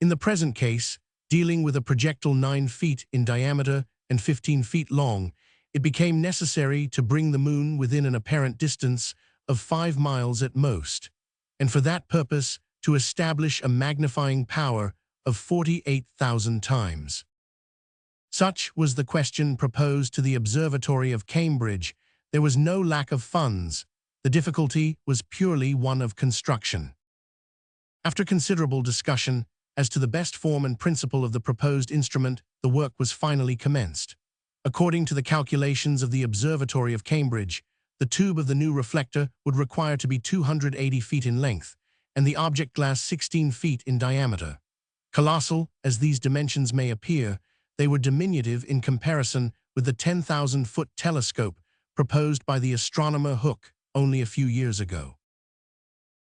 In the present case, dealing with a projectile 9 feet in diameter and 15 feet long, it became necessary to bring the moon within an apparent distance of 5 miles at most, and for that purpose to establish a magnifying power of 48,000 times. Such was the question proposed to the Observatory of Cambridge. There was no lack of funds. The difficulty was purely one of construction. After considerable discussion as to the best form and principle of the proposed instrument, the work was finally commenced. According to the calculations of the Observatory of Cambridge, the tube of the new reflector would require to be 280 feet in length, and the object glass 16 feet in diameter. Colossal as these dimensions may appear, they were diminutive in comparison with the 10,000-foot telescope proposed by the astronomer Hooke only a few years ago.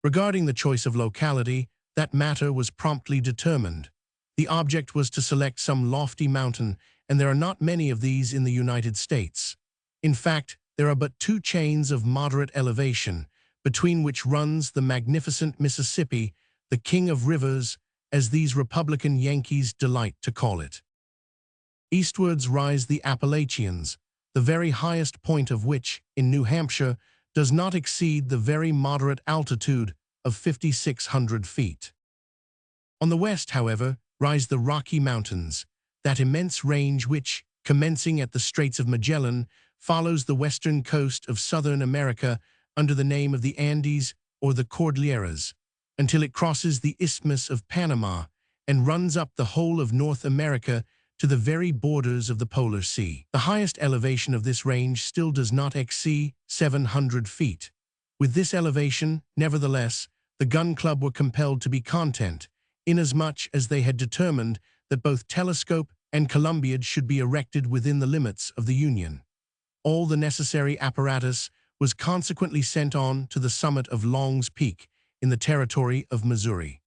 Regarding the choice of locality, that matter was promptly determined. The object was to select some lofty mountain, and there are not many of these in the United States. In fact, there are but 2 chains of moderate elevation, between which runs the magnificent Mississippi, the king of rivers, as these Republican Yankees delight to call it. Eastwards rise the Appalachians, the very highest point of which, in New Hampshire, does not exceed the very moderate altitude of 5,600 feet. On the west, however, rise the Rocky Mountains, that immense range which, commencing at the Straits of Magellan, follows the western coast of Southern America under the name of the Andes or the Cordilleras, until it crosses the Isthmus of Panama and runs up the whole of North America to the very borders of the Polar Sea. The highest elevation of this range still does not exceed 700 feet. With this elevation, nevertheless, the Gun Club were compelled to be content, inasmuch as they had determined that both Telescope and Columbiad should be erected within the limits of the Union. All the necessary apparatus was consequently sent on to the summit of Long's Peak in the territory of Missouri.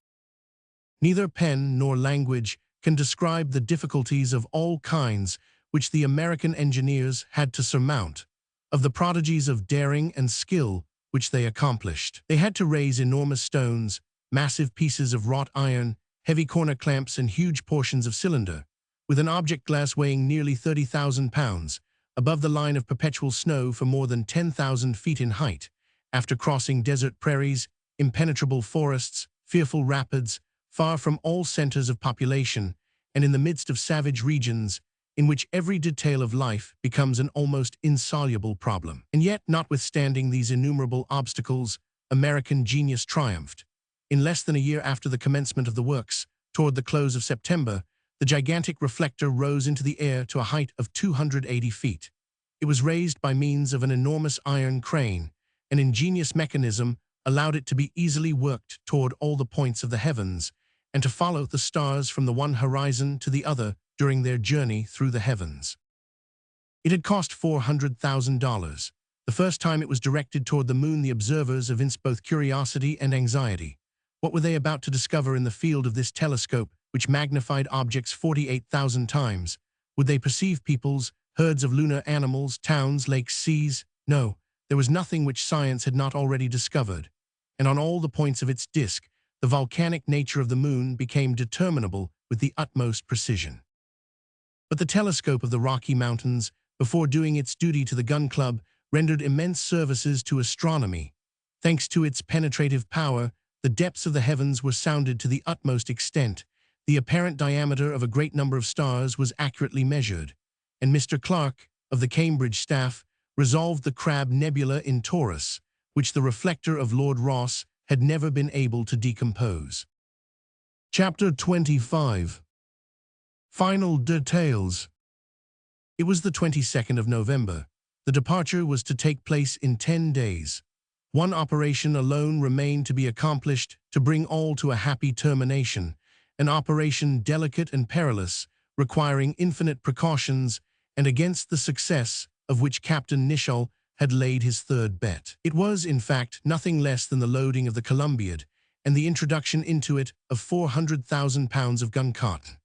Neither pen nor language can describe the difficulties of all kinds which the American engineers had to surmount, of the prodigies of daring and skill which they accomplished. They had to raise enormous stones, massive pieces of wrought iron, heavy corner clamps, and huge portions of cylinder, with an object glass weighing nearly 30,000 pounds, above the line of perpetual snow for more than 10,000 feet in height, after crossing desert prairies, impenetrable forests, fearful rapids, far from all centers of population, and in the midst of savage regions in which every detail of life becomes an almost insoluble problem. And yet, notwithstanding these innumerable obstacles, American genius triumphed. In less than a year after the commencement of the works, toward the close of September, the gigantic reflector rose into the air to a height of 280 feet. It was raised by means of an enormous iron crane. An ingenious mechanism allowed it to be easily worked toward all the points of the heavens, and to follow the stars from the one horizon to the other during their journey through the heavens. It had cost $400,000. The first time it was directed toward the moon, the observers evinced both curiosity and anxiety. What were they about to discover in the field of this telescope, which magnified objects 48,000 times? Would they perceive peoples, herds of lunar animals, towns, lakes, seas? No, there was nothing which science had not already discovered, and on all the points of its disk, the volcanic nature of the moon became determinable with the utmost precision. But the telescope of the Rocky Mountains, before doing its duty to the Gun Club, rendered immense services to astronomy. Thanks to its penetrative power, the depths of the heavens were sounded to the utmost extent, the apparent diameter of a great number of stars was accurately measured, and Mr. Clark, of the Cambridge staff, resolved the Crab Nebula in Taurus, which the reflector of Lord Rosse had never been able to decompose. Chapter 25. Final details. It was the 22nd of November. The departure was to take place in 10 days. One operation alone remained to be accomplished to bring all to a happy termination, an operation delicate and perilous, requiring infinite precautions, and against the success of which Captain Nicholl had laid his third bet. It was, in fact, nothing less than the loading of the Columbiad and the introduction into it of 400,000 pounds of gun cotton.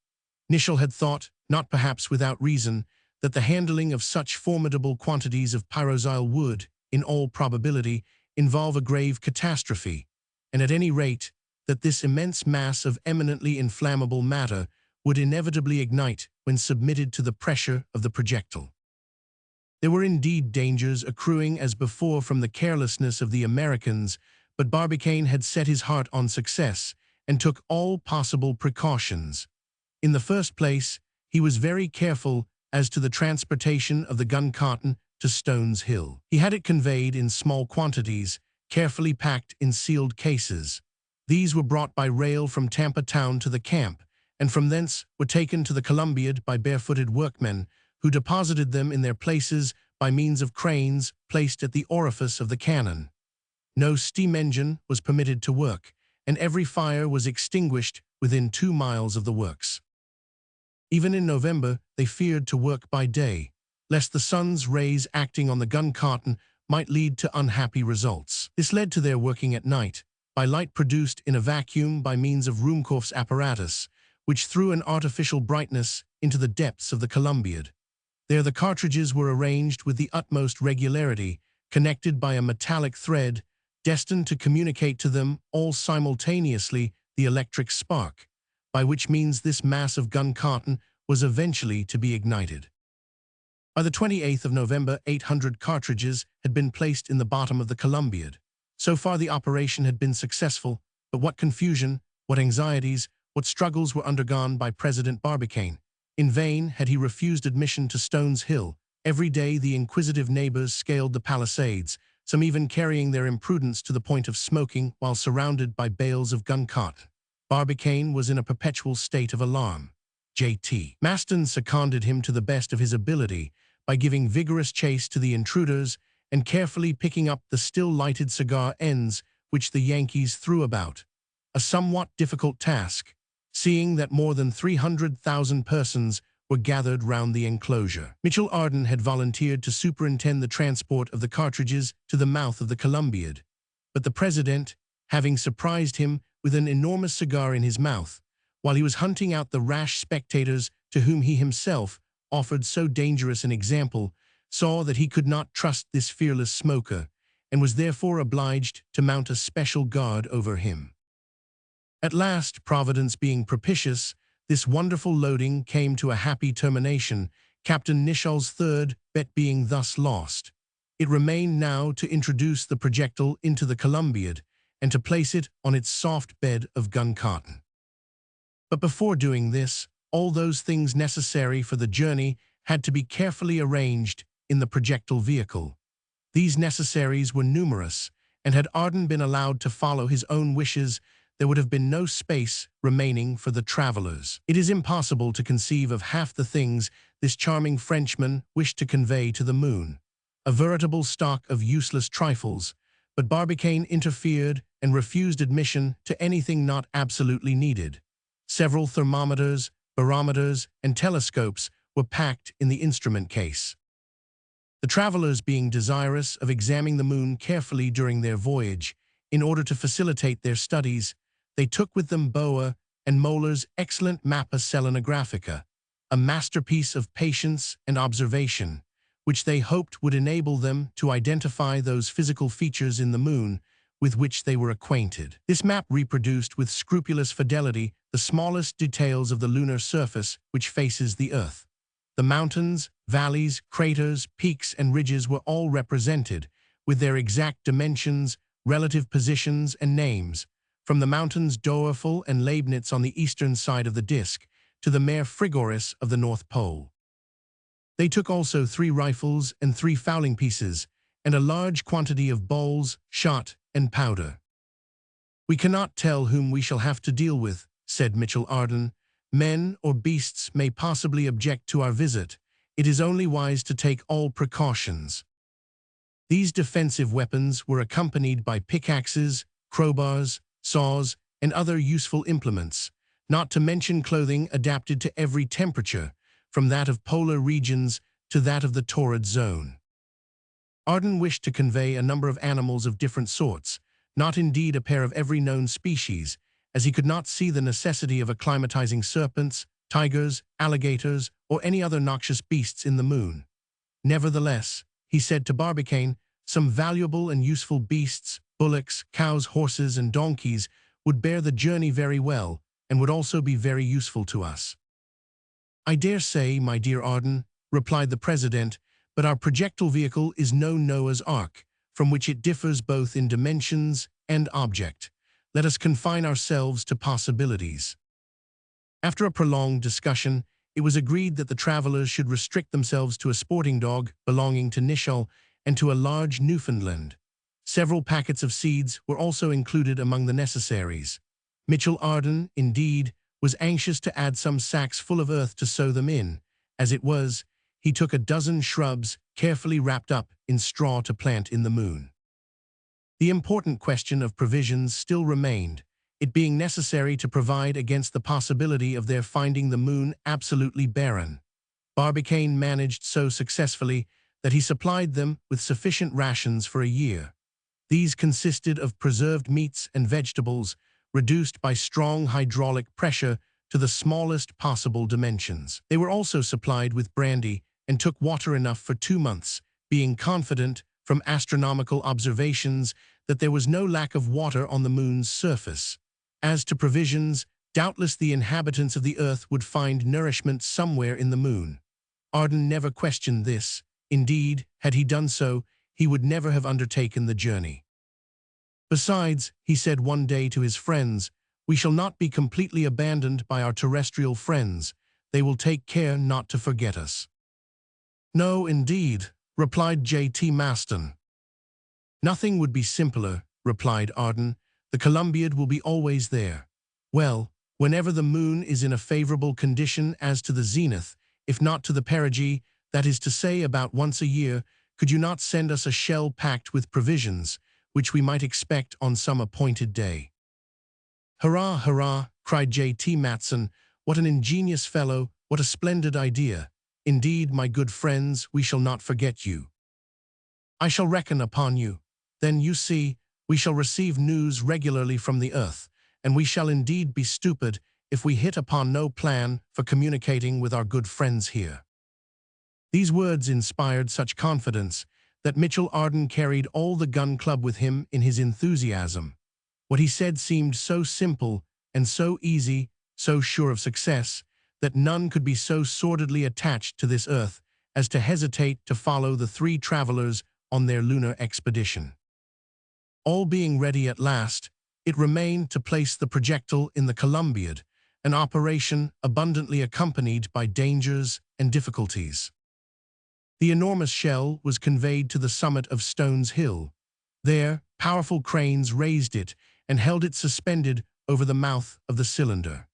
Nicholl had thought, not perhaps without reason, that the handling of such formidable quantities of pyroxyle would, in all probability, involve a grave catastrophe, and at any rate, that this immense mass of eminently inflammable matter would inevitably ignite when submitted to the pressure of the projectile. There were indeed dangers accruing as before from the carelessness of the Americans, but Barbicane had set his heart on success and took all possible precautions. In the first place, he was very careful as to the transportation of the gun cotton to Stones Hill. He had it conveyed in small quantities, carefully packed in sealed cases. These were brought by rail from Tampa town to the camp, and from thence were taken to the Columbiad by barefooted workmen, who deposited them in their places by means of cranes placed at the orifice of the cannon. No steam engine was permitted to work, and every fire was extinguished within 2 miles of the works. Even in November, they feared to work by day, lest the sun's rays acting on the gun cotton might lead to unhappy results. This led to their working at night, by light produced in a vacuum by means of Ruhmkorff's apparatus, which threw an artificial brightness into the depths of the Columbiad. There the cartridges were arranged with the utmost regularity, connected by a metallic thread, destined to communicate to them all simultaneously the electric spark, by which means this mass of gun cotton was eventually to be ignited. By the 28th of November, 800 cartridges had been placed in the bottom of the Columbiad. So far the operation had been successful, but what confusion, what anxieties, what struggles were undergone by President Barbicane. In vain had he refused admission to Stones Hill. Every day the inquisitive neighbors scaled the palisades, some even carrying their imprudence to the point of smoking while surrounded by bales of gun cotton. Barbicane was in a perpetual state of alarm. J.T. Maston seconded him to the best of his ability by giving vigorous chase to the intruders and carefully picking up the still-lighted cigar ends which the Yankees threw about. A somewhat difficult task, seeing that more than 300,000 persons were gathered round the enclosure. Mitchell Arden had volunteered to superintend the transport of the cartridges to the mouth of the Columbiad, but the president, having surprised him with an enormous cigar in his mouth, while he was hunting out the rash spectators to whom he himself offered so dangerous an example, saw that he could not trust this fearless smoker, and was therefore obliged to mount a special guard over him. At last, Providence being propitious, this wonderful loading came to a happy termination, Captain Nishal's third bet being thus lost. It remained now to introduce the projectile into the Columbiad, and to place it on its soft bed of gun cotton. But before doing this, all those things necessary for the journey had to be carefully arranged in the projectile vehicle. These necessaries were numerous, and had Arden been allowed to follow his own wishes, there would have been no space remaining for the travelers. It is impossible to conceive of half the things this charming Frenchman wished to convey to the moon. A veritable stock of useless trifles, but Barbicane interfered and refused admission to anything not absolutely needed. Several thermometers, barometers, and telescopes were packed in the instrument case. The travelers, being desirous of examining the moon carefully during their voyage, in order to facilitate their studies, they took with them Boa and Moller's excellent Mappa Selenographica, a masterpiece of patience and observation, which they hoped would enable them to identify those physical features in the moon with which they were acquainted. This map reproduced with scrupulous fidelity the smallest details of the lunar surface which faces the Earth. The mountains, valleys, craters, peaks, and ridges were all represented, with their exact dimensions, relative positions, and names, from the mountains Doerfel and Leibnitz on the eastern side of the disk to the Mare Frigoris of the North Pole. They took also 3 rifles and 3 fowling pieces, and a large quantity of balls, shot, and powder. "We cannot tell whom we shall have to deal with," said Mitchell Arden. "Men or beasts may possibly object to our visit. It is only wise to take all precautions." These defensive weapons were accompanied by pickaxes, crowbars, saws, and other useful implements, not to mention clothing adapted to every temperature, from that of polar regions to that of the torrid zone. Arden wished to convey a number of animals of different sorts, not indeed a pair of every known species, as he could not see the necessity of acclimatizing serpents, tigers, alligators, or any other noxious beasts in the moon. Nevertheless, he said to Barbicane, some valuable and useful beasts, bullocks, cows, horses, and donkeys would bear the journey very well and would also be very useful to us. I dare say, my dear Arden, replied the President, but our projectile vehicle is no Noah's Ark, from which it differs both in dimensions and object. Let us confine ourselves to possibilities. After a prolonged discussion, it was agreed that the travelers should restrict themselves to a sporting dog belonging to Nishal and to a large Newfoundland. Several packets of seeds were also included among the necessaries. Mitchell Arden, indeed, was anxious to add some sacks full of earth to sow them in. As it was, he took a dozen shrubs carefully wrapped up in straw to plant in the moon. The important question of provisions still remained, it being necessary to provide against the possibility of their finding the moon absolutely barren. Barbicane managed so successfully that he supplied them with sufficient rations for a year. These consisted of preserved meats and vegetables, reduced by strong hydraulic pressure to the smallest possible dimensions. They were also supplied with brandy and took water enough for 2 months, being confident from astronomical observations that there was no lack of water on the moon's surface. As to provisions, doubtless the inhabitants of the earth would find nourishment somewhere in the moon. Arden never questioned this. Indeed, had he done so, he would never have undertaken the journey. Besides, he said one day to his friends, we shall not be completely abandoned by our terrestrial friends. They will take care not to forget us. No, indeed, replied J.T. Maston. Nothing would be simpler, replied Arden. The Columbiad will be always there. Well, whenever the moon is in a favorable condition as to the zenith, if not to the perigee, that is to say about once a year, could you not send us a shell packed with provisions, which we might expect on some appointed day? Hurrah, hurrah, cried J.T. Maston. What an ingenious fellow, what a splendid idea. Indeed, my good friends, we shall not forget you. I shall reckon upon you. Then, you see, we shall receive news regularly from the earth, and we shall indeed be stupid if we hit upon no plan for communicating with our good friends here. These words inspired such confidence that Mitchell Arden carried all the gun club with him in his enthusiasm. What he said seemed so simple and so easy, so sure of success, that none could be so sordidly attached to this earth as to hesitate to follow the 3 travelers on their lunar expedition. All being ready at last, it remained to place the projectile in the Columbiad, an operation abundantly accompanied by dangers and difficulties. The enormous shell was conveyed to the summit of Stones Hill. There, powerful cranes raised it and held it suspended over the mouth of the cylinder.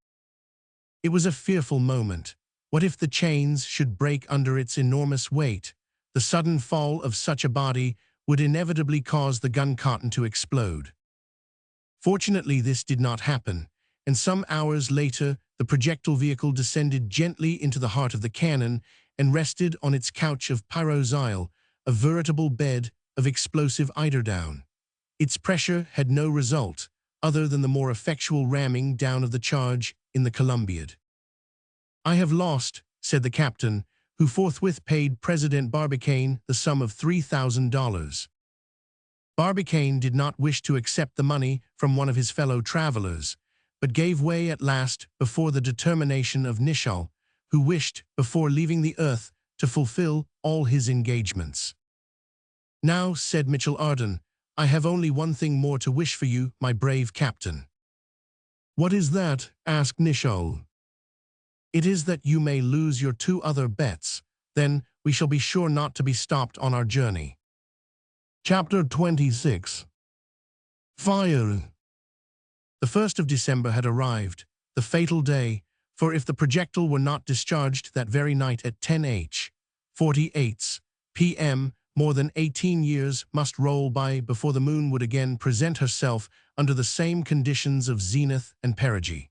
It was a fearful moment. What if the chains should break under its enormous weight? The sudden fall of such a body would inevitably cause the gun cotton to explode. Fortunately, this did not happen, and some hours later, the projectile vehicle descended gently into the heart of the cannon and rested on its couch of pyroxyle, a veritable bed of explosive eiderdown. Its pressure had no result, other than the more effectual ramming down of the charge in the Columbiad. I have lost, said the captain, who forthwith paid President Barbicane the sum of $3,000. Barbicane did not wish to accept the money from one of his fellow travelers, but gave way at last before the determination of Nishal, who wished, before leaving the earth, to fulfill all his engagements. Now, said Mitchell Arden, I have only one thing more to wish for you, my brave captain. What is that? Asked Nishal. It is that you may lose your 2 other bets. Then we shall be sure not to be stopped on our journey. Chapter 26. Fire. The 1st of December had arrived, the fatal day, for if the projectile were not discharged that very night at 10:48 p.m., more than 18 years must roll by before the moon would again present herself under the same conditions of zenith and perigee.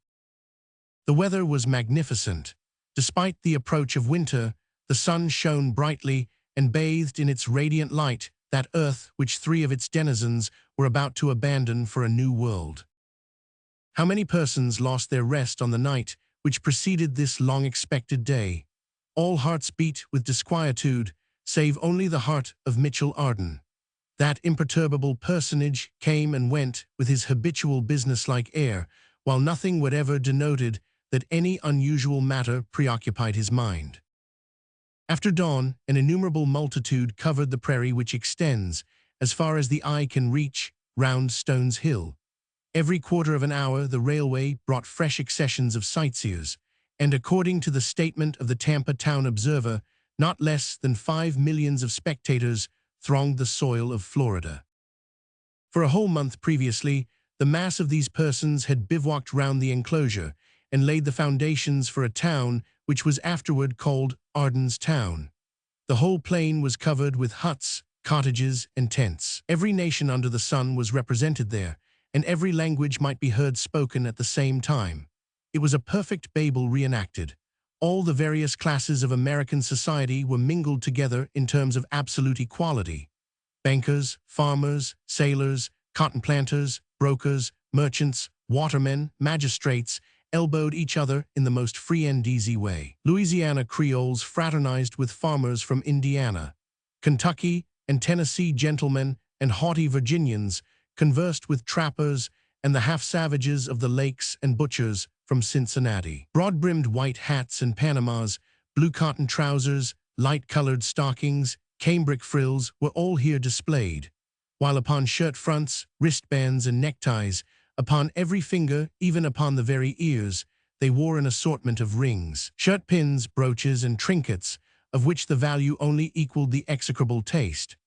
The weather was magnificent. Despite the approach of winter, the sun shone brightly and bathed in its radiant light that earth which 3 of its denizens were about to abandon for a new world. How many persons lost their rest on the night which preceded this long-expected day? All hearts beat with disquietude, save only the heart of Mitchell Arden. That imperturbable personage came and went with his habitual businesslike air, while nothing whatever denoted that any unusual matter preoccupied his mind. After dawn, an innumerable multitude covered the prairie which extends, as far as the eye can reach, round Stones Hill. Every quarter of an hour the railway brought fresh accessions of sightseers, and according to the statement of the Tampa Town Observer, not less than 5 millions of spectators thronged the soil of Florida. For a whole month previously, the mass of these persons had bivouacked round the enclosure and laid the foundations for a town which was afterward called Arden's Town. The whole plain was covered with huts, cottages, and tents. Every nation under the sun was represented there, and every language might be heard spoken at the same time. It was a perfect Babel reenacted. All the various classes of American society were mingled together in terms of absolute equality. Bankers, farmers, sailors, cotton planters, brokers, merchants, watermen, magistrates, elbowed each other in the most free and easy way. Louisiana Creoles fraternized with farmers from Indiana. Kentucky and Tennessee gentlemen and haughty Virginians conversed with trappers and the half-savages of the lakes and butchers from Cincinnati. Broad-brimmed white hats and Panamas, blue cotton trousers, light-colored stockings, cambric frills were all here displayed, while upon shirt fronts, wristbands, and neckties, upon every finger, even upon the very ears, they wore an assortment of rings, shirt pins, brooches, and trinkets, of which the value only equaled the execrable taste.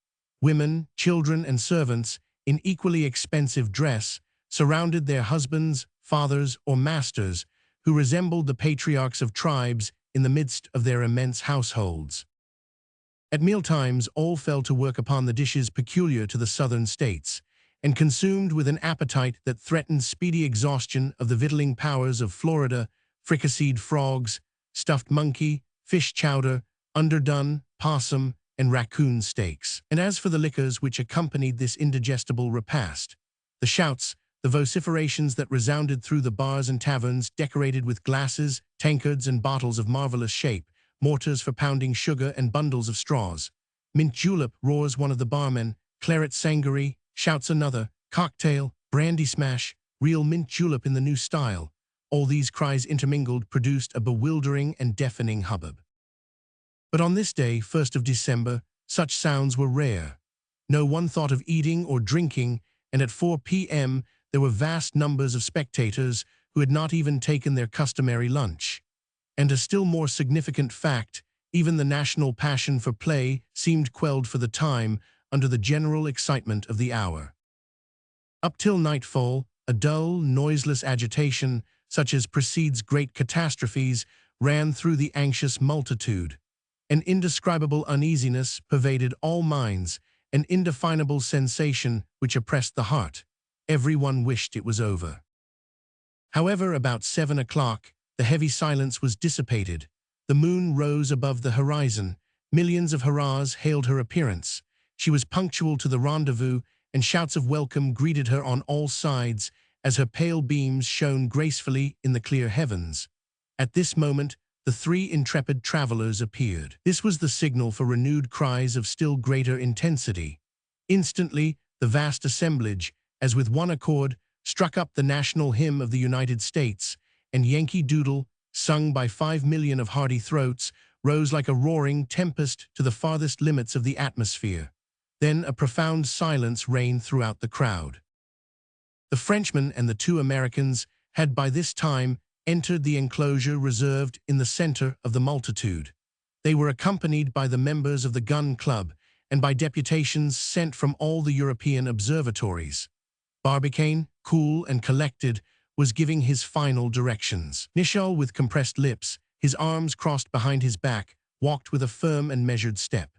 Women, children, and servants, in equally expensive dress, surrounded their husbands, fathers, or masters, who resembled the patriarchs of tribes in the midst of their immense households. At mealtimes, all fell to work upon the dishes peculiar to the southern states, and consumed with an appetite that threatened speedy exhaustion of the victualling powers of Florida, fricasseed frogs, stuffed monkey, fish chowder, underdone, possum, and raccoon steaks. And as for the liquors which accompanied this indigestible repast, the shouts, the vociferations that resounded through the bars and taverns decorated with glasses, tankards, and bottles of marvelous shape, mortars for pounding sugar, and bundles of straws. Mint julep, roars one of the barmen. Claret sangaree, shouts another. Cocktail, brandy smash, real mint julep in the new style. All these cries intermingled produced a bewildering and deafening hubbub. But on this day, 1st of December, such sounds were rare. No one thought of eating or drinking, and at 4 p.m. there were vast numbers of spectators who had not even taken their customary lunch. And a still more significant fact, even the national passion for play seemed quelled for the time under the general excitement of the hour. Up till nightfall, a dull, noiseless agitation, such as precedes great catastrophes, ran through the anxious multitude. An indescribable uneasiness pervaded all minds, an indefinable sensation which oppressed the heart. Everyone wished it was over. However, about 7 o'clock, the heavy silence was dissipated. The moon rose above the horizon. Millions of hurrahs hailed her appearance. She was punctual to the rendezvous, and shouts of welcome greeted her on all sides as her pale beams shone gracefully in the clear heavens. At this moment, the 3 intrepid travelers appeared. This was the signal for renewed cries of still greater intensity. Instantly, the vast assemblage, as with one accord, struck up the national hymn of the United States, and Yankee Doodle, sung by 5 million of hearty throats, rose like a roaring tempest to the farthest limits of the atmosphere. Then a profound silence reigned throughout the crowd. The Frenchman and the 2 Americans had by this time entered the enclosure reserved in the center of the multitude. They were accompanied by the members of the Gun Club and by deputations sent from all the European observatories. Barbicane, cool and collected, was giving his final directions. Nicholl, with compressed lips, his arms crossed behind his back, walked with a firm and measured step.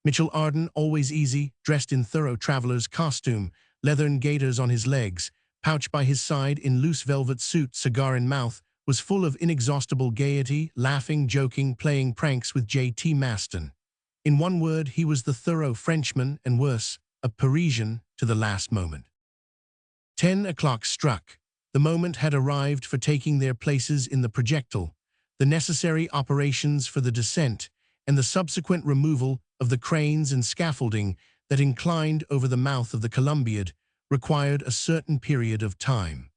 Mitchell Arden, always easy, dressed in thorough traveler's costume, leathern gaiters on his legs, pouch by his side in loose velvet suit, cigar in mouth, was full of inexhaustible gaiety, laughing, joking, playing pranks with J.T. Maston. In one word, he was the thorough Frenchman and worse, a Parisian to the last moment. 10 o'clock struck. The moment had arrived for taking their places in the projectile, the necessary operations for the descent, and the subsequent removal of the cranes and scaffolding that inclined over the mouth of the Columbiad required a certain period of time.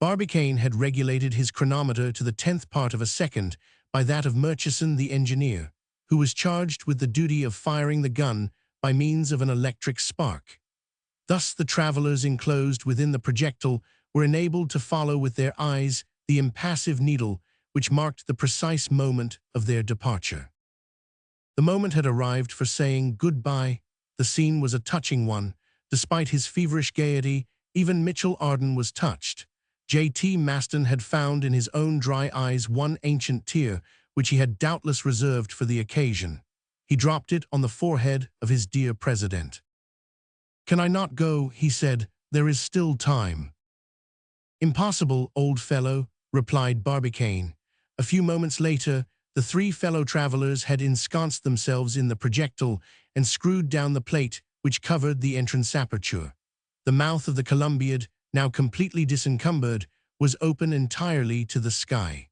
Barbicane had regulated his chronometer to the 10th part of a second by that of Murchison the engineer, who was charged with the duty of firing the gun by means of an electric spark. Thus the travelers enclosed within the projectile were enabled to follow with their eyes the impassive needle which marked the precise moment of their departure. The moment had arrived for saying goodbye. The scene was a touching one. Despite his feverish gaiety, even Mitchell Arden was touched. J.T. Maston had found in his own dry eyes one ancient tear, which he had doubtless reserved for the occasion. He dropped it on the forehead of his dear president. "Can I not go?" he said. "There is still time." "Impossible, old fellow," replied Barbicane. A few moments later, the three fellow travelers had ensconced themselves in the projectile and screwed down the plate which covered the entrance aperture. The mouth of the Columbiad, now completely disencumbered, was open entirely to the sky.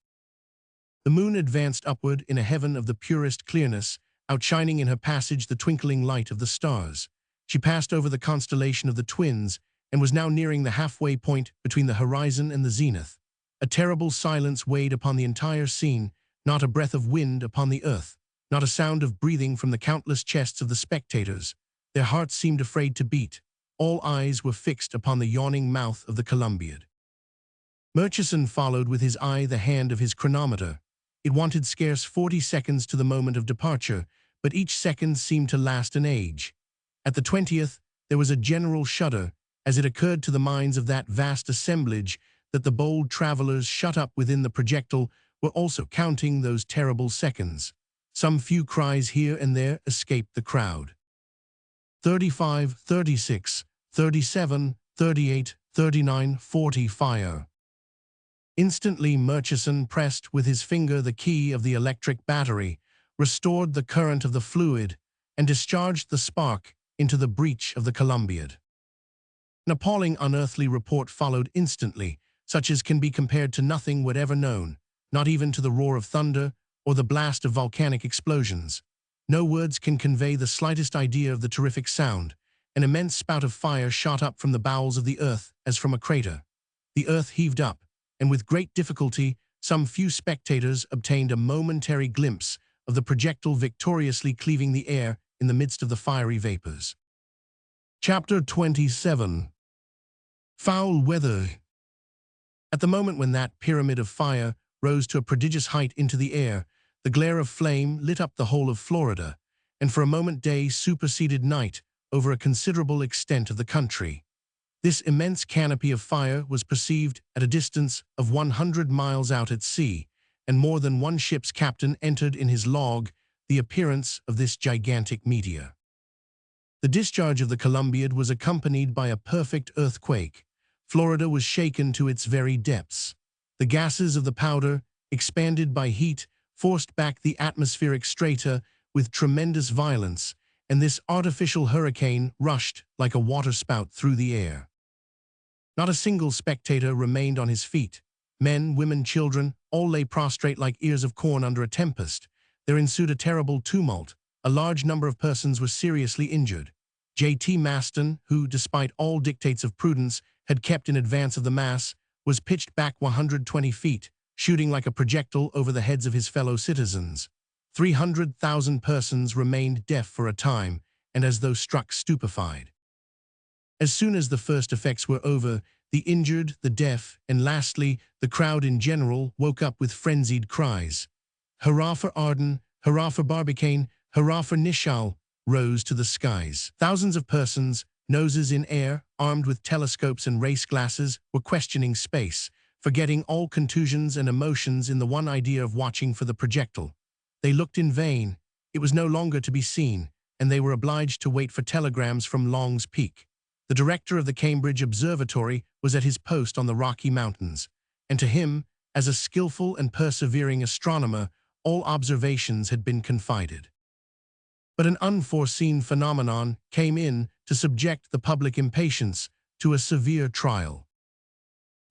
The moon advanced upward in a heaven of the purest clearness, outshining in her passage the twinkling light of the stars. She passed over the constellation of the Twins and was now nearing the halfway point between the horizon and the zenith. A terrible silence weighed upon the entire scene, not a breath of wind upon the earth, not a sound of breathing from the countless chests of the spectators. Their hearts seemed afraid to beat. All eyes were fixed upon the yawning mouth of the Columbiad. Murchison followed with his eye the hand of his chronometer. It wanted scarce 40 seconds to the moment of departure, but each second seemed to last an age. At the 20th, there was a general shudder, as it occurred to the minds of that vast assemblage that the bold travelers shut up within the projectile were also counting those terrible seconds. Some few cries here and there escaped the crowd. 35, 36, 37, 38, 39, 40, fire. Instantly Murchison pressed with his finger the key of the electric battery, restored the current of the fluid, and discharged the spark into the breech of the Columbiad. An appalling unearthly report followed instantly, such as can be compared to nothing whatever known, not even to the roar of thunder or the blast of volcanic explosions. No words can convey the slightest idea of the terrific sound. An immense spout of fire shot up from the bowels of the earth as from a crater. The earth heaved up, and with great difficulty, some few spectators obtained a momentary glimpse of the projectile victoriously cleaving the air in the midst of the fiery vapors. Chapter 27. Foul Weather. At the moment when that pyramid of fire rose to a prodigious height into the air, the glare of flame lit up the whole of Florida, and for a moment day superseded night over a considerable extent of the country. This immense canopy of fire was perceived at a distance of 100 miles out at sea, and more than one ship's captain entered in his log the appearance of this gigantic meteor. The discharge of the Columbiad was accompanied by a perfect earthquake. Florida was shaken to its very depths. The gases of the powder, expanded by heat, forced back the atmospheric strata with tremendous violence, and this artificial hurricane rushed like a waterspout through the air. Not a single spectator remained on his feet. Men, women, children, all lay prostrate like ears of corn under a tempest. There ensued a terrible tumult. A large number of persons were seriously injured. J.T. Maston, who, despite all dictates of prudence, had kept in advance of the mass, was pitched back 120 feet, shooting like a projectile over the heads of his fellow citizens. 300,000 persons remained deaf for a time, and as though struck stupefied. As soon as the first effects were over, the injured, the deaf, and lastly, the crowd in general woke up with frenzied cries. "Hurrah for Arden! Hurrah for Barbicane! Hurrah for Nichal!" rose to the skies. Thousands of persons, noses in air, armed with telescopes and race glasses, were questioning space, forgetting all contusions and emotions in the one idea of watching for the projectile. They looked in vain. It was no longer to be seen, and they were obliged to wait for telegrams from Long's Peak. The director of the Cambridge Observatory was at his post on the Rocky Mountains, and to him, as a skillful and persevering astronomer, all observations had been confided. But an unforeseen phenomenon came in to subject the public impatience to a severe trial.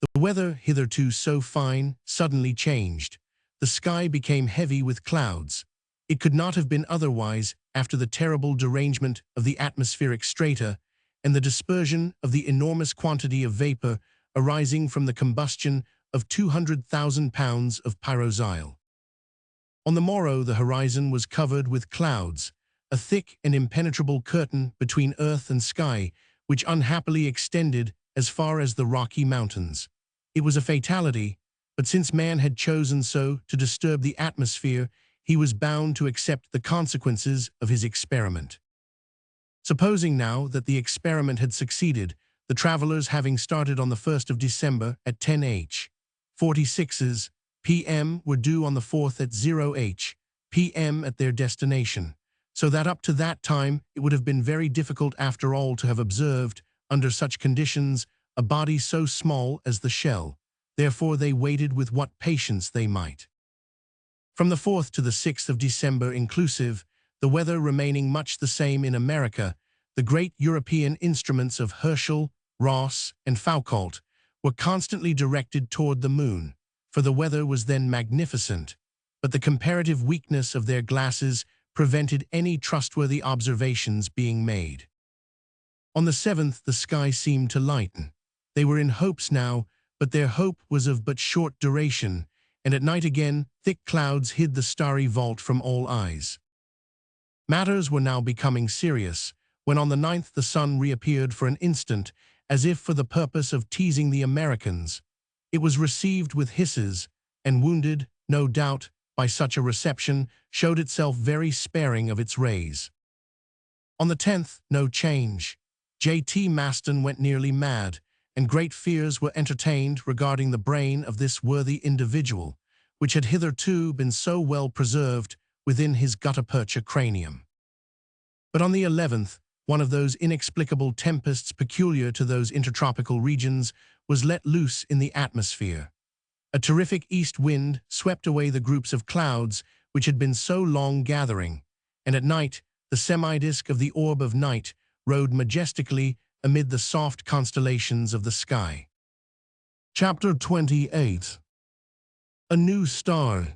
The weather, hitherto so fine, suddenly changed. The sky became heavy with clouds. It could not have been otherwise after the terrible derangement of the atmospheric strata and the dispersion of the enormous quantity of vapor arising from the combustion of 200,000 pounds of pyroxyle. On the morrow, the horizon was covered with clouds, a thick and impenetrable curtain between earth and sky, which unhappily extended as far as the Rocky Mountains. It was a fatality, but since man had chosen so to disturb the atmosphere, he was bound to accept the consequences of his experiment. Supposing now that the experiment had succeeded, the travelers having started on the 1st of December at 10h. 46 p.m. were due on the 4th at 0h. p.m. at their destination, so that up to that time it would have been very difficult after all to have observed, under such conditions, a body so small as the shell. Therefore they waited with what patience they might. From the 4th to the 6th of December inclusive, the weather remaining much the same in America, the great European instruments of Herschel, Ross, and Foucault were constantly directed toward the moon, for the weather was then magnificent, but the comparative weakness of their glasses prevented any trustworthy observations being made. On the 7th the sky seemed to lighten. They were in hopes now, but their hope was of but short duration, and at night again thick clouds hid the starry vault from all eyes. Matters were now becoming serious, when on the 9th the sun reappeared for an instant, as if for the purpose of teasing the Americans. It was received with hisses, and wounded, no doubt, by such a reception, showed itself very sparing of its rays. On the 10th, no change. J.T. Maston went nearly mad, and great fears were entertained regarding the brain of this worthy individual, which had hitherto been so well preserved within his gutta-percha cranium. But on the 11th, one of those inexplicable tempests peculiar to those intertropical regions was let loose in the atmosphere. A terrific east wind swept away the groups of clouds which had been so long gathering, and at night the semi-disk of the orb of night rode majestically amid the soft constellations of the sky. Chapter 28. A New Star.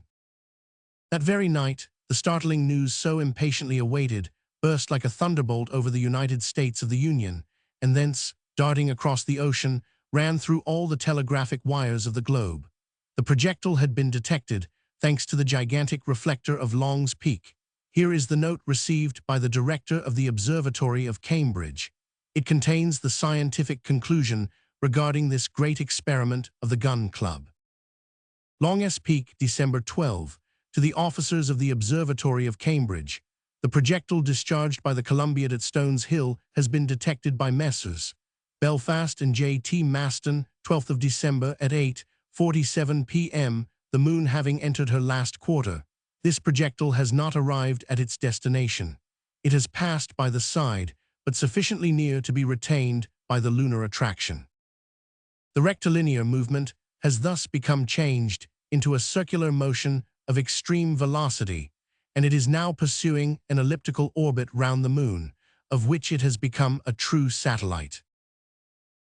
That very night, the startling news so impatiently awaited burst like a thunderbolt over the United States of the Union, and thence, darting across the ocean, ran through all the telegraphic wires of the globe. The projectile had been detected, thanks to the gigantic reflector of Long's Peak. Here is the note received by the director of the Observatory of Cambridge. It contains the scientific conclusion regarding this great experiment of the Gun Club. Long's Peak, December 12, to the officers of the Observatory of Cambridge. The projectile discharged by the Columbiad at Stones Hill has been detected by Messrs. Belfast and J.T. Maston, 12th of December at 8:47 p.m., the moon having entered her last quarter. This projectile has not arrived at its destination. It has passed by the side, but sufficiently near to be retained by the lunar attraction. The rectilinear movement has thus become changed into a circular motion of extreme velocity, and it is now pursuing an elliptical orbit round the moon, of which it has become a true satellite.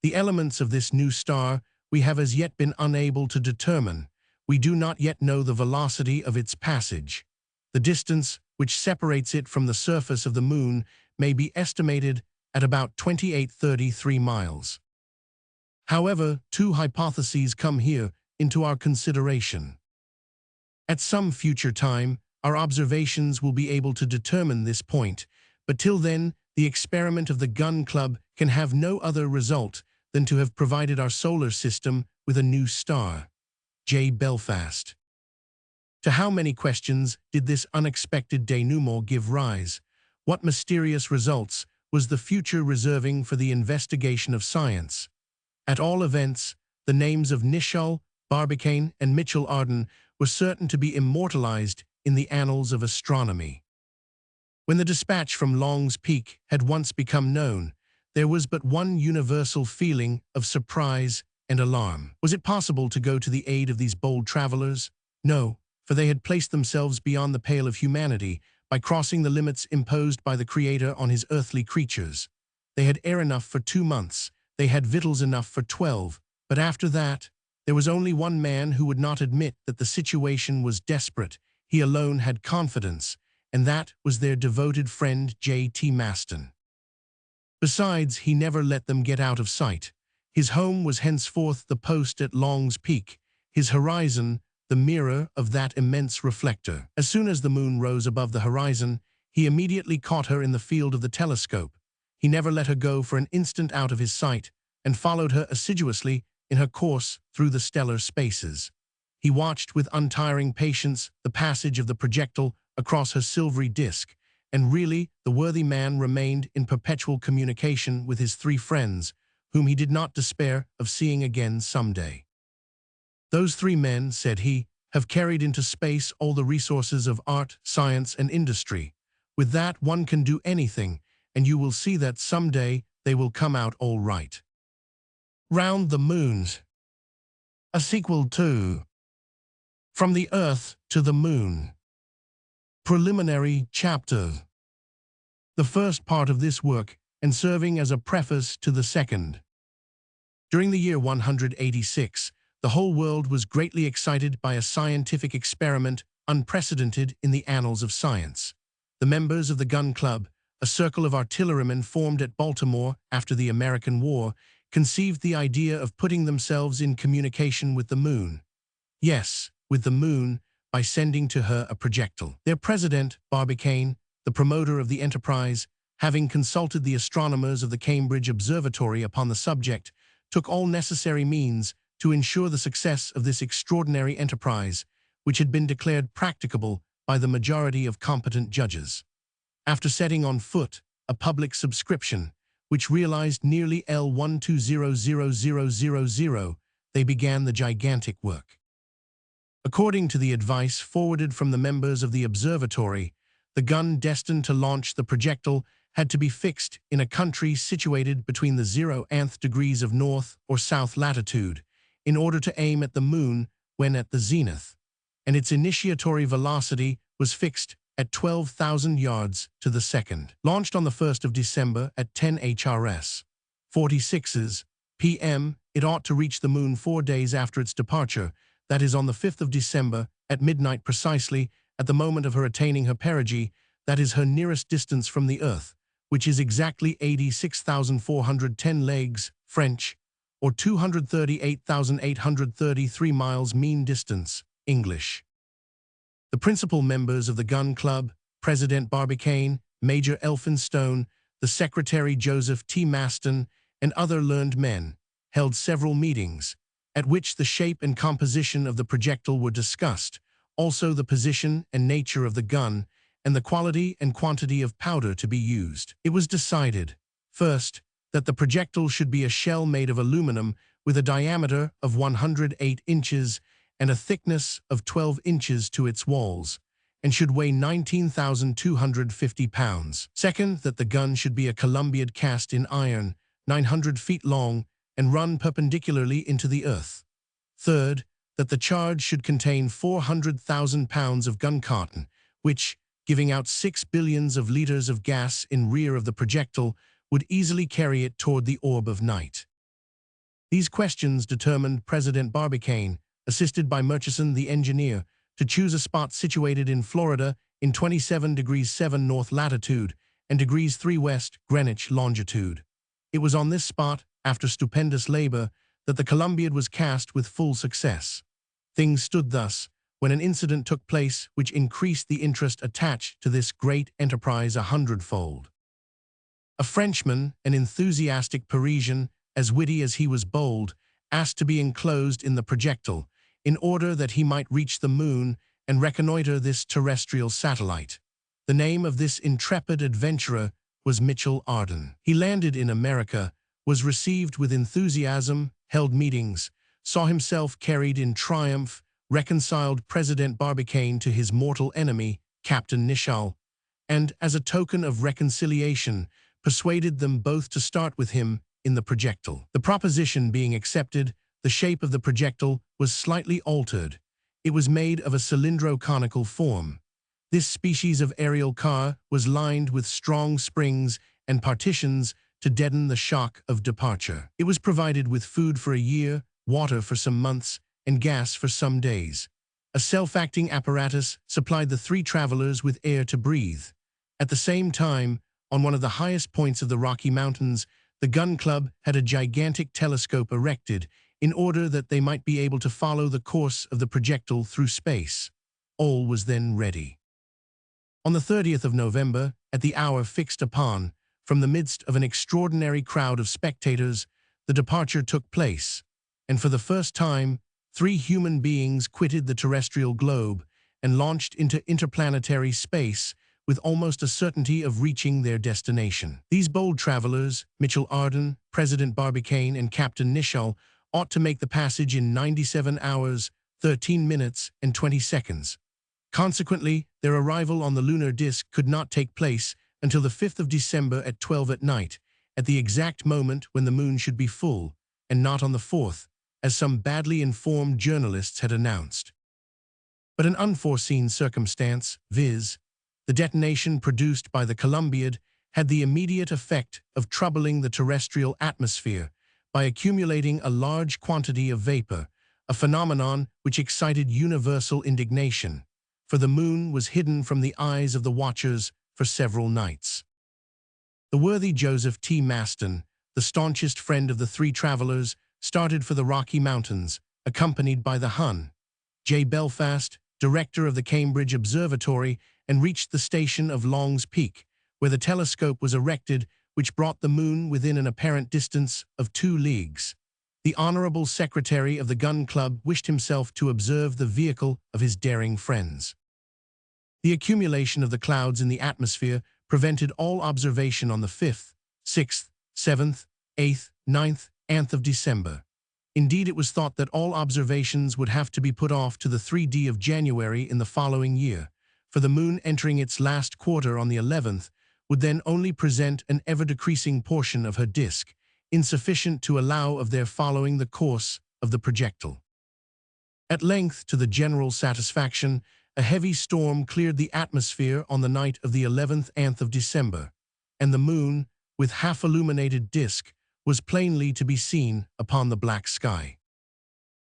The elements of this new star we have as yet been unable to determine. We do not yet know the velocity of its passage. The distance which separates it from the surface of the moon may be estimated at about 2833 miles. However, two hypotheses come here into our consideration. At some future time, our observations will be able to determine this point, but till then, the experiment of the Gun Club can have no other result than to have provided our solar system with a new star. J. Belfast. To how many questions did this unexpected denouement give rise? What mysterious results was the future reserving for the investigation of science? At all events, the names of Nicholl, Barbicane, and Mitchell Arden were certain to be immortalized in the annals of astronomy. When the dispatch from Long's Peak had once become known, there was but one universal feeling of surprise and alarm. Was it possible to go to the aid of these bold travelers? No, for they had placed themselves beyond the pale of humanity by crossing the limits imposed by the Creator on his earthly creatures. They had air enough for 2 months, they had victuals enough for 12, but after that, there was only one man who would not admit that the situation was desperate. He alone had confidence, and that was their devoted friend J.T. Maston. Besides, he never let them get out of sight. His home was henceforth the post at Long's Peak, his horizon the mirror of that immense reflector. As soon as the moon rose above the horizon, he immediately caught her in the field of the telescope. He never let her go for an instant out of his sight, and followed her assiduously in her course through the stellar spaces. He watched with untiring patience the passage of the projectile across her silvery disk, and really the worthy man remained in perpetual communication with his three friends, whom he did not despair of seeing again some day. "Those three men," said he, "have carried into space all the resources of art, science, and industry. With that one can do anything, and you will see that some day they will come out all right." Round the Moons. A sequel to From the Earth to the Moon. Preliminary chapter. The first part of this work, and serving as a preface to the second. During the year 186, the whole world was greatly excited by a scientific experiment unprecedented in the annals of science. The members of the Gun Club, a circle of artillerymen formed at Baltimore after the American War, conceived the idea of putting themselves in communication with the moon. Yes, with the moon, by sending to her a projectile. Their president, Barbicane, the promoter of the enterprise, having consulted the astronomers of the Cambridge Observatory upon the subject, took all necessary means to ensure the success of this extraordinary enterprise, which had been declared practicable by the majority of competent judges. After setting on foot a public subscription, which realized nearly L1200000, they began the gigantic work. According to the advice forwarded from the members of the observatory, the gun destined to launch the projectile had to be fixed in a country situated between the 0th degrees of north or south latitude, in order to aim at the moon when at the zenith, and its initiatory velocity was fixed at 12,000 yards to the second. Launched on the 1st of December at 10 HRS 46 p.m., it ought to reach the moon 4 days after its departure, that is on the 5th of December, at midnight precisely, at the moment of her attaining her perigee, that is her nearest distance from the Earth, which is exactly 86,410 leagues, French, or 238,833 miles mean distance, English. The principal members of the Gun Club, President Barbicane, Major Elphinstone, the Secretary Joseph T. Maston, and other learned men, held several meetings, at which the shape and composition of the projectile were discussed, also the position and nature of the gun, and the quality and quantity of powder to be used. It was decided, first, that the projectile should be a shell made of aluminum with a diameter of 108 inches and a thickness of 12 inches to its walls, and should weigh 19,250 pounds. Second, that the gun should be a columbiad cast in iron, 900 feet long, and run perpendicularly into the earth. Third, that the charge should contain 400,000 pounds of gun cotton, which, giving out 6 billions of liters of gas in rear of the projectile, would easily carry it toward the orb of night. These questions determined President Barbicane, assisted by Murchison the engineer, to choose a spot situated in Florida in 27 degrees 7 north latitude and degrees 3 west Greenwich longitude. It was on this spot, after stupendous labor, that the columbiad was cast with full success. Things stood thus, when an incident took place which increased the interest attached to this great enterprise 100-fold. A Frenchman, an enthusiastic Parisian, as witty as he was bold, asked to be enclosed in the projectile, in order that he might reach the moon and reconnoiter this terrestrial satellite. The name of this intrepid adventurer was Mitchell Arden. He landed in America, was received with enthusiasm, held meetings, saw himself carried in triumph, reconciled President Barbicane to his mortal enemy, Captain Nicholl, and, as a token of reconciliation, persuaded them both to start with him in the projectile. The proposition being accepted, the shape of the projectile was slightly altered. It was made of a cylindro-conical form. This species of aerial car was lined with strong springs and partitions to deaden the shock of departure. It was provided with food for a year, water for some months, and gas for some days. A self-acting apparatus supplied the three travelers with air to breathe. At the same time, on one of the highest points of the Rocky Mountains, the Gun Club had a gigantic telescope erected in order that they might be able to follow the course of the projectile through space. All was then ready. On the 30th of November, at the hour fixed upon, from the midst of an extraordinary crowd of spectators, the departure took place, and for the first time, three human beings quitted the terrestrial globe and launched into interplanetary space with almost a certainty of reaching their destination. These bold travelers, Mitchell Arden, President Barbicane, and Captain Nicholl, ought to make the passage in 97 hours, 13 minutes, and 20 seconds. Consequently, their arrival on the lunar disk could not take place until the 5th of December at 12 at night, at the exact moment when the moon should be full, and not on the 4th, as some badly informed journalists had announced. But an unforeseen circumstance, viz., the detonation produced by the Columbiad, had the immediate effect of troubling the terrestrial atmosphere by accumulating a large quantity of vapor, a phenomenon which excited universal indignation, for the moon was hidden from the eyes of the watchers for several nights. The worthy Joseph T. Maston, the staunchest friend of the three travelers, started for the Rocky Mountains, accompanied by the Hun. J. Belfast, director of the Cambridge Observatory, and reached the station of Long's Peak, where the telescope was erected which brought the moon within an apparent distance of 2 leagues. The Honorable Secretary of the Gun Club wished himself to observe the vehicle of his daring friends. The accumulation of the clouds in the atmosphere prevented all observation on the 5th, 6th, 7th, 8th, 9th, and of December. Indeed, it was thought that all observations would have to be put off to the 3d of January in the following year, for the moon entering its last quarter on the 11th would then only present an ever-decreasing portion of her disk, insufficient to allow of their following the course of the projectile. At length, to the general satisfaction, a heavy storm cleared the atmosphere on the night of the 11th of December, and the moon, with half-illuminated disk, was plainly to be seen upon the black sky.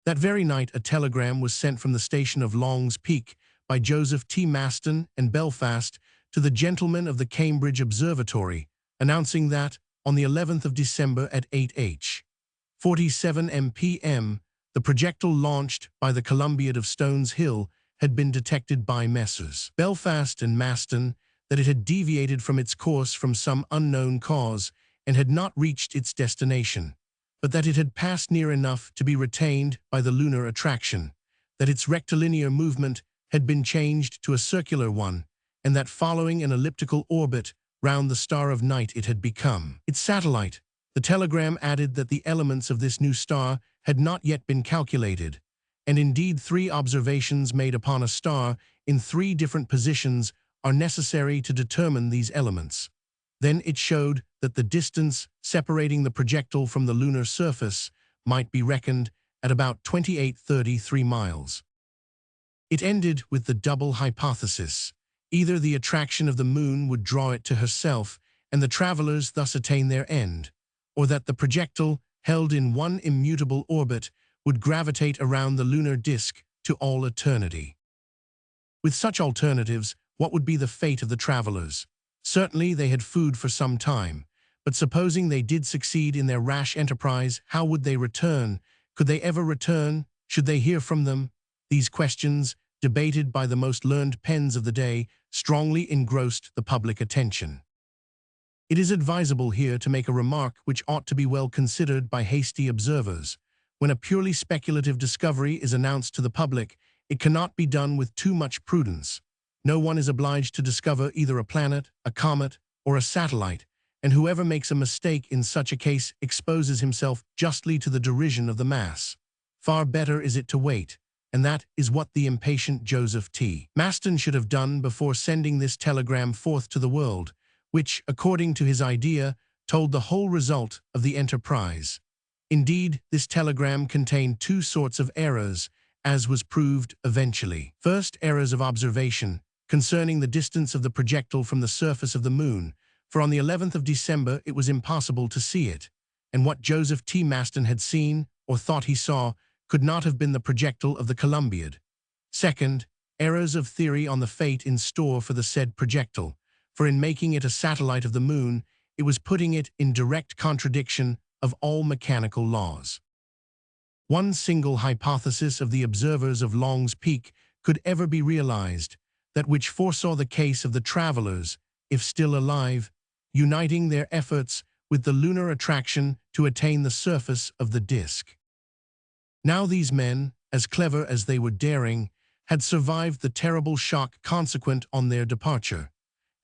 That very night a telegram was sent from the station of Long's Peak by Joseph T. Maston and Belfast to the gentlemen of the Cambridge Observatory, announcing that, on the 11th of December at 8h47 p.m., the projectile launched by the Columbiad of Stones Hill had been detected by Messrs. Belfast and Maston, that it had deviated from its course from some unknown cause and had not reached its destination, but that it had passed near enough to be retained by the lunar attraction, that its rectilinear movement had been changed to a circular one, and that following an elliptical orbit round the star of night it had become its satellite. The telegram added that the elements of this new star had not yet been calculated, and indeed 3 observations made upon a star in 3 different positions are necessary to determine these elements. Then it showed that the distance separating the projectile from the lunar surface might be reckoned at about 2833 miles. It ended with the double hypothesis. Either the attraction of the moon would draw it to herself, and the travelers thus attain their end, or that the projectile, held in one immutable orbit, would gravitate around the lunar disk to all eternity. With such alternatives, what would be the fate of the travelers? Certainly they had food for some time, but supposing they did succeed in their rash enterprise, how would they return? Could they ever return? Should they hear from them? These questions, debated by the most learned pens of the day, strongly engrossed the public attention. It is advisable here to make a remark which ought to be well considered by hasty observers. When a purely speculative discovery is announced to the public, it cannot be done with too much prudence. No one is obliged to discover either a planet, a comet, or a satellite, and whoever makes a mistake in such a case exposes himself justly to the derision of the mass. Far better is it to wait, and that is what the impatient Joseph T. Maston should have done before sending this telegram forth to the world, which, according to his idea, told the whole result of the enterprise. Indeed, this telegram contained 2 sorts of errors, as was proved eventually. First, errors of observation, concerning the distance of the projectile from the surface of the moon, for on the 11th of December it was impossible to see it, and what Joseph T. Maston had seen, or thought he saw, could not have been the projectile of the Columbiad. Second, errors of theory on the fate in store for the said projectile, for in making it a satellite of the moon, it was putting it in direct contradiction of all mechanical laws. One single hypothesis of the observers of Long's Peak could ever be realized, that which foresaw the case of the travelers, if still alive, uniting their efforts with the lunar attraction to attain the surface of the disk. Now these men, as clever as they were daring, had survived the terrible shock consequent on their departure,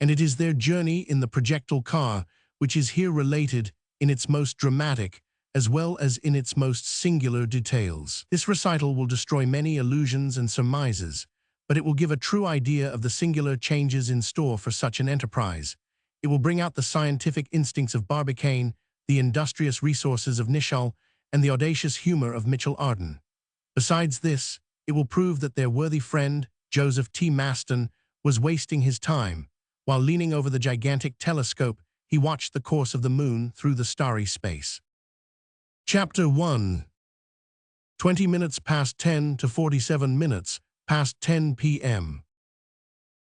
and it is their journey in the projectile car which is here related in its most dramatic as well as in its most singular details. This recital will destroy many illusions and surmises, but it will give a true idea of the singular changes in store for such an enterprise. It will bring out the scientific instincts of Barbicane, the industrious resources of Nicholl, and the audacious humor of Mitchell Arden. Besides this, it will prove that their worthy friend, Joseph T. Maston, was wasting his time. While leaning over the gigantic telescope, he watched the course of the moon through the starry space. Chapter 1. 20 minutes past 10 to 47 minutes past 10 p.m.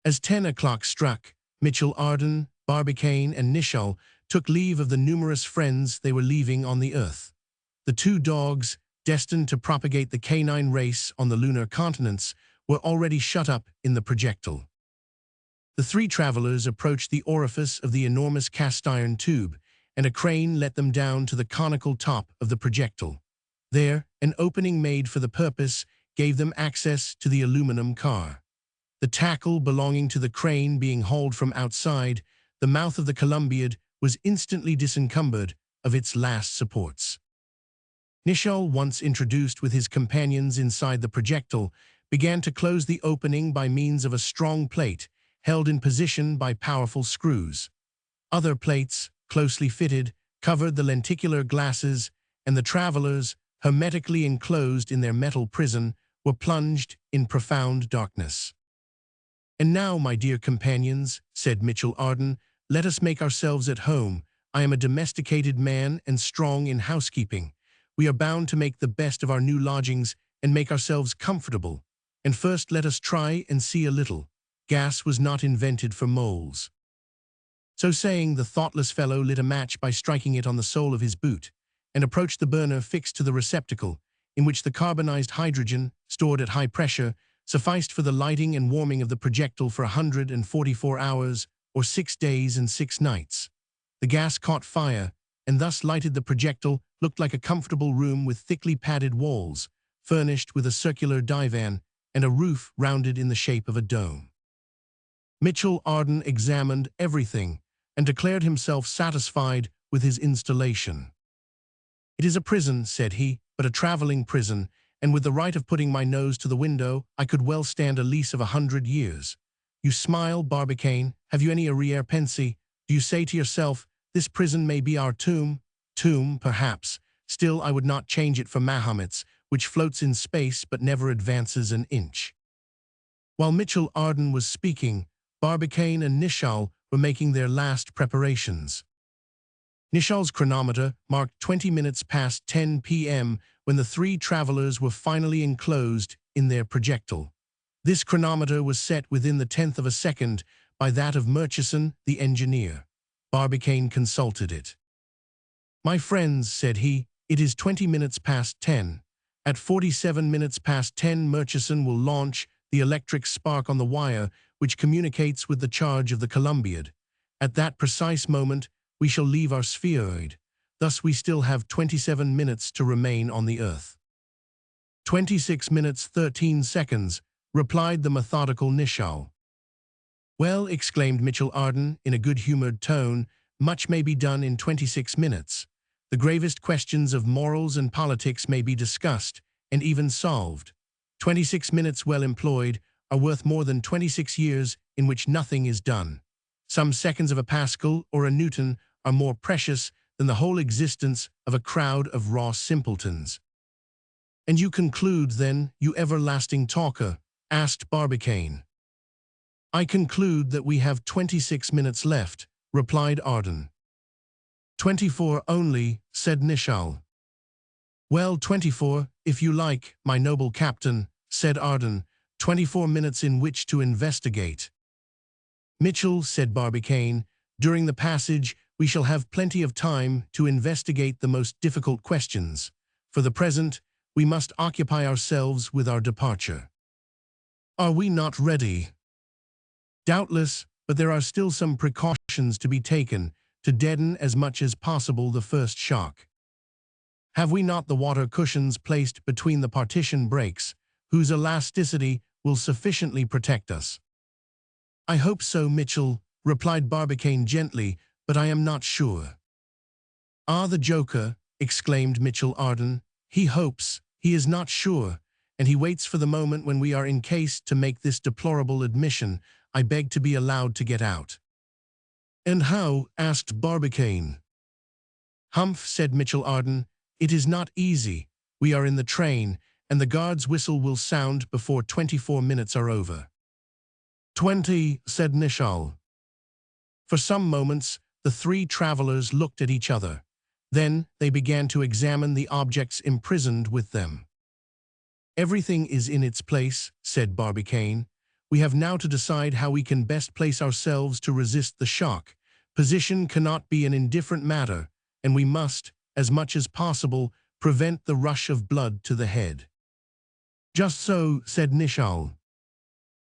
As 10 o'clock struck, Mitchell Arden, Barbicane, and Nicholl took leave of the numerous friends they were leaving on the Earth. The two dogs, destined to propagate the canine race on the lunar continents, were already shut up in the projectile. The three travelers approached the orifice of the enormous cast-iron tube, and a crane let them down to the conical top of the projectile. There, an opening made for the purpose gave them access to the aluminum car. The tackle belonging to the crane being hauled from outside, the mouth of the Columbiad was instantly disencumbered of its last supports. Nicholl, once introduced with his companions inside the projectile, began to close the opening by means of a strong plate held in position by powerful screws. Other plates, closely fitted, covered the lenticular glasses, and the travelers, hermetically enclosed in their metal prison, were plunged in profound darkness. "And now, my dear companions," said Mitchell Arden, "let us make ourselves at home. I am a domesticated man and strong in housekeeping. We are bound to make the best of our new lodgings and make ourselves comfortable. And first let us try and see a little. Gas was not invented for moles." So saying, the thoughtless fellow lit a match by striking it on the sole of his boot, and approached the burner fixed to the receptacle, in which the carbonized hydrogen, stored at high pressure, sufficed for the lighting and warming of the projectile for 144 hours, or 6 days and 6 nights. The gas caught fire, and thus lighted the projectile looked like a comfortable room with thickly padded walls, furnished with a circular divan, and a roof rounded in the shape of a dome. Mitchell Arden examined everything, and declared himself satisfied with his installation. "It is a prison," said he, "but a traveling prison, and with the right of putting my nose to the window, I could well stand a lease of 100 years. You smile, Barbicane. Have you any arrière-pensée? Do you say to yourself, this prison may be our tomb? Tomb, perhaps. Still, I would not change it for Mahomet's, which floats in space but never advances an inch." While Mitchell Arden was speaking, Barbicane and Nicholl were making their last preparations. Nicholl's chronometer marked 20 minutes past 10 p.m. when the three travelers were finally enclosed in their projectile. This chronometer was set within the 10th of a second by that of Murchison, the engineer. Barbicane consulted it. "My friends," said he, "it is 20 minutes past 10. At 47 minutes past 10 Murchison will launch the electric spark on the wire which communicates with the charge of the Columbiad. At that precise moment, we shall leave our spheroid. Thus we still have 27 minutes to remain on the Earth." 26 minutes 13 seconds, replied the methodical Nicholl. "Well," exclaimed Mitchell Arden in a good-humored tone, "much may be done in 26 minutes. The gravest questions of morals and politics may be discussed, and even solved. 26 minutes well employed are worth more than 26 years in which nothing is done. Some seconds of a Pascal or a Newton are more precious than the whole existence of a crowd of raw simpletons." "And you conclude, then, you everlasting talker?" asked Barbicane. "I conclude that we have 26 minutes left," replied Arden. 24 only," said Nicholl. "Well, 24, if you like, my noble captain," said Arden. 24 minutes in which to investigate. Mitchell, said Barbicane, during the passage we shall have plenty of time to investigate the most difficult questions. For the present, we must occupy ourselves with our departure. Are we not ready? Doubtless, but there are still some precautions to be taken to deaden as much as possible the first shock. Have we not the water cushions placed between the partition breaks, whose elasticity will sufficiently protect us? I hope so, Mitchell, replied Barbicane gently, but I am not sure. Ah, the joker, exclaimed Mitchell Arden. He hopes, he is not sure, and he waits for the moment when we are encased to make this deplorable admission. I beg to be allowed to get out. And how? Asked Barbicane. Humph, said Mitchell Arden, it is not easy. We are in the train, and the guard's whistle will sound before 24 minutes are over. 20, said Nishal. For some moments, the three travelers looked at each other. Then they began to examine the objects imprisoned with them. Everything is in its place, said Barbicane. We have now to decide how we can best place ourselves to resist the shock. Position cannot be an indifferent matter, and we must, as much as possible, prevent the rush of blood to the head. Just so, said Nishal.